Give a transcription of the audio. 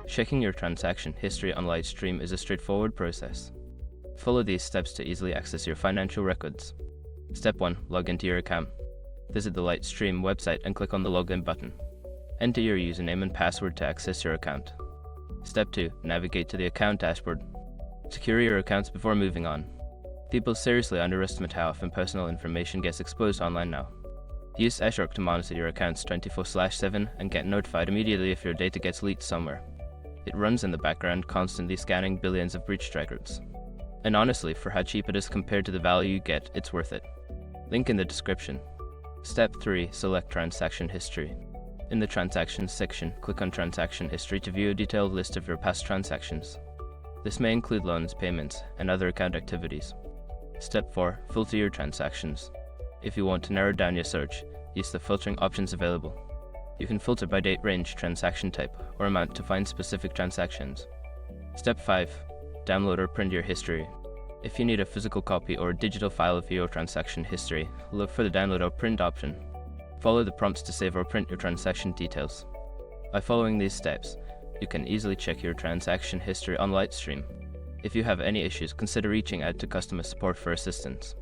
Checking your transaction history on LightStream is a straightforward process. Follow these steps to easily access your financial records. Step 1. Log into your account. Visit the LightStream website and click on the Login button. Enter your username and password to access your account. Step 2. Navigate to the account dashboard. Secure your accounts before moving on. People seriously underestimate how often personal information gets exposed online now. Use Ashark to monitor your accounts 24/7 and get notified immediately if your data gets leaked somewhere. It runs in the background, constantly scanning billions of breached records. And honestly, for how cheap it is compared to the value you get, it's worth it. Link in the description. Step 3. Select Transaction History. In the Transactions section, click on Transaction History to view a detailed list of your past transactions. This may include loans, payments, and other account activities. Step 4. Filter your transactions. If you want to narrow down your search, use the filtering options available. You can filter by date range, transaction type, or amount to find specific transactions. Step 5. Download or print your history. If you need a physical copy or a digital file of your transaction history, look for the download or print option. Follow the prompts to save or print your transaction details. By following these steps, you can easily check your transaction history on LightStream. If you have any issues, consider reaching out to customer support for assistance.